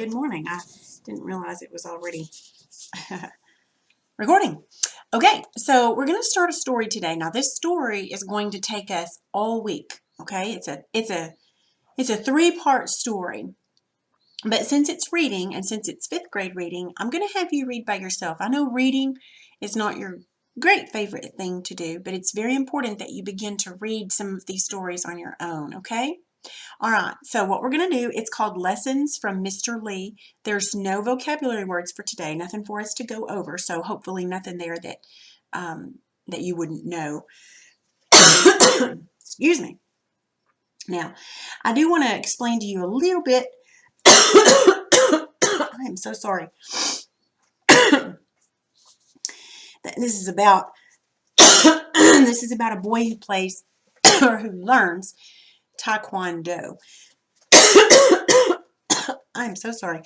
good morning. I didn't realize it was already recording. Okay, so we're going to start a story today. Now, this story is going to take us all week. Okay, it's a three-part story. But since it's reading and since it's fifth grade reading, I'm going to have you read by yourself. I know reading is not your great favorite thing to do, but it's very important that you begin to read some of these stories on your own, okay? All right, so what we're going to do, it's called Lessons from Mr. Lee. There's no vocabulary words for today, nothing for us to go over, so hopefully nothing there that, that you wouldn't know. Excuse me. Now, I do want to explain to you a little bit. I am so sorry. This is about a boy who plays or who learns Taekwondo. I'm so sorry.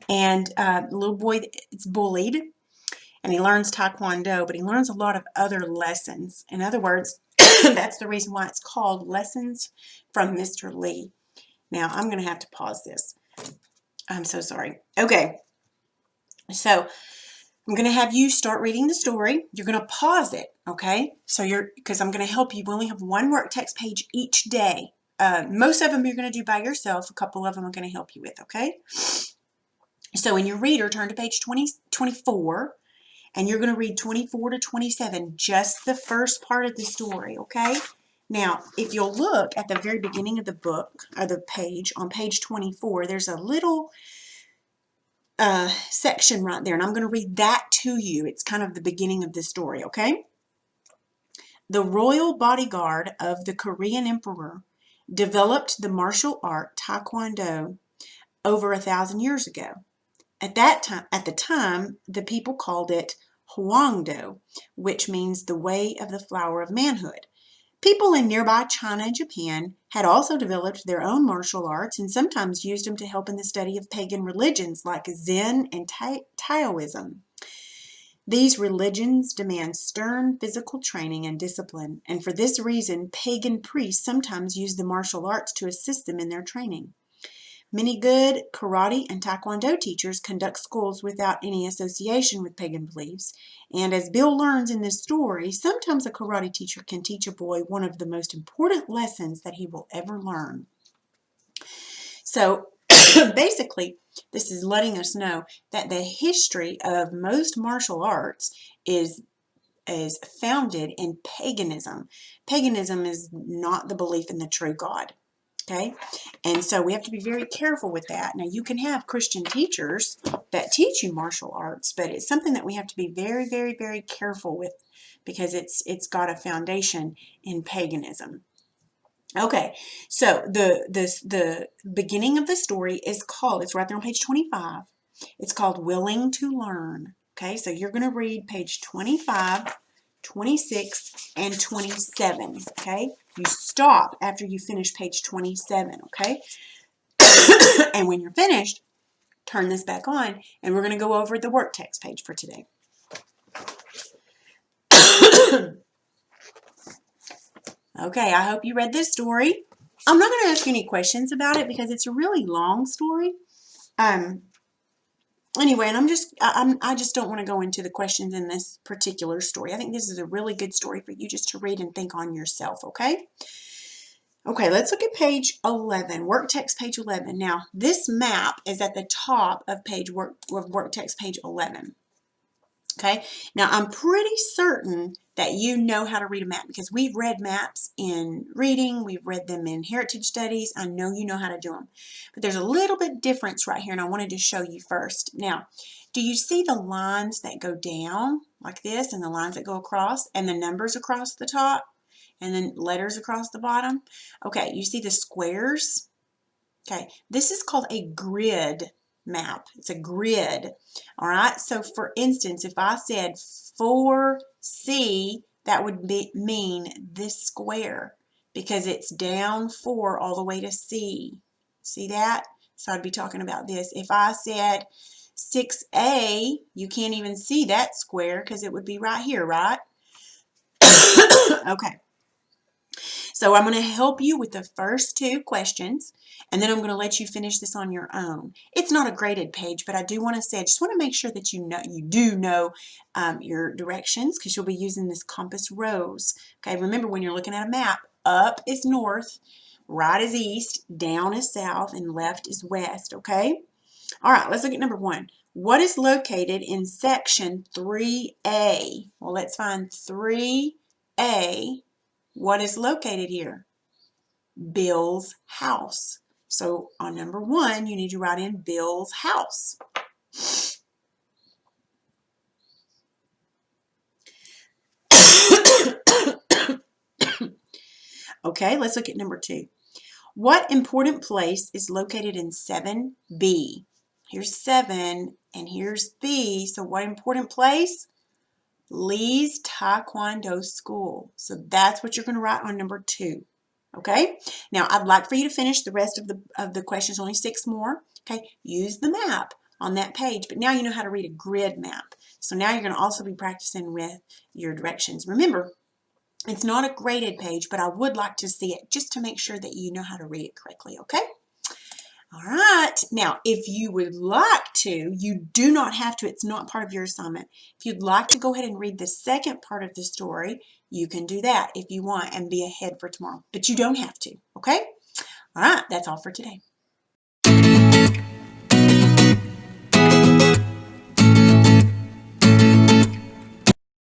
And the little boy is bullied, and he learns Taekwondo, but he learns a lot of other lessons. In other words, that's the reason why it's called Lessons from Mr. Lee. Now, I'm going to have to pause this. I'm so sorry. Okay, so I'm going to have you start reading the story. You're going to pause it, okay? Because I'm going to help you. We only have one work text page each day. Most of them you're going to do by yourself. A couple of them I'm going to help you with, okay? So in your reader, turn to page 24, and you're going to read 24 to 27, just the first part of the story, okay? Now, if you'll look at the very beginning of the book, or the page, on page 24, there's a little section right there, and I'm going to read that to you. It's kind of the beginning of the story, okay? The royal bodyguard of the Korean emperor developed the martial art Taekwondo over 1,000 years ago. At the time, the people called it Hwangdo, which means the way of the flower of manhood. People in nearby China and Japan had also developed their own martial arts and sometimes used them to help in the study of pagan religions like Zen and Taoism. These religions demand stern physical training and discipline, and for this reason, pagan priests sometimes use the martial arts to assist them in their training. Many good karate and taekwondo teachers conduct schools without any association with pagan beliefs, and as Bill learns in this story, sometimes a karate teacher can teach a boy one of the most important lessons that he will ever learn. So basically, this is letting us know that the history of most martial arts is founded in paganism. Paganism is not the belief in the true God. Okay, and so we have to be very careful with that. Now, you can have Christian teachers that teach you martial arts, but it's something that we have to be very, very, very careful with because it's got a foundation in paganism. Okay, so the beginning of the story is called, it's right there on page 25. It's called Willing to Learn. Okay, so you're going to read page 25, 26, and 27, okay? You stop after you finish page 27, okay? And when you're finished, turn this back on, and we're going to go over the work text page for today. Okay, I hope you read this story. I'm not going to ask you any questions about it because it's a really long story. Anyway, and I just don't want to go into the questions in this particular story. I think this is a really good story for you just to read and think on yourself, okay? Okay, let's look at page 11, work text page 11. Now, this map is at the top of work text page 11. Okay, now I'm pretty certain that you know how to read a map because we've read maps in reading, we've read them in heritage studies. I know you know how to do them. But there's a little bit difference right here, and I wanted to show you first. Now, do you see the lines that go down like this and the lines that go across and the numbers across the top and then letters across the bottom? Okay, you see the squares? Okay, this is called a grid map. It's a grid. All right, so for instance, if I said 4C, that would mean this square because it's down 4 all the way to C. See that? So I'd be talking about this. If I said 6A, you can't even see that square because it would be right here, right? Okay. So I'm going to help you with the first 2 questions, and then I'm going to let you finish this on your own. It's not a graded page, but I do want to say, I just want to make sure that you do know your directions, because you'll be using this compass rose. Okay, remember when you're looking at a map, up is north, right is east, down is south, and left is west. Okay? All right, let's look at number 1. What is located in section 3A? Well, let's find 3A. What is located here? Bill's house. So on number 1, you need to write in Bill's house. Okay, let's look at number 2. What important place is located in 7B? Here's 7 and here's B. So what important place? Lee's Taekwondo School. So that's what you're going to write on number 2. Okay? Now, I'd like for you to finish the rest of the questions, only 6 more. Okay? Use the map on that page, but now you know how to read a grid map. So now you're going to also be practicing with your directions. Remember, it's not a graded page, but I would like to see it just to make sure that you know how to read it correctly, okay? All right. Now, if you would like to, you do not have to. It's not part of your assignment. If you'd like to go ahead and read the second part of the story, you can do that if you want and be ahead for tomorrow. But you don't have to, okay? All right. That's all for today.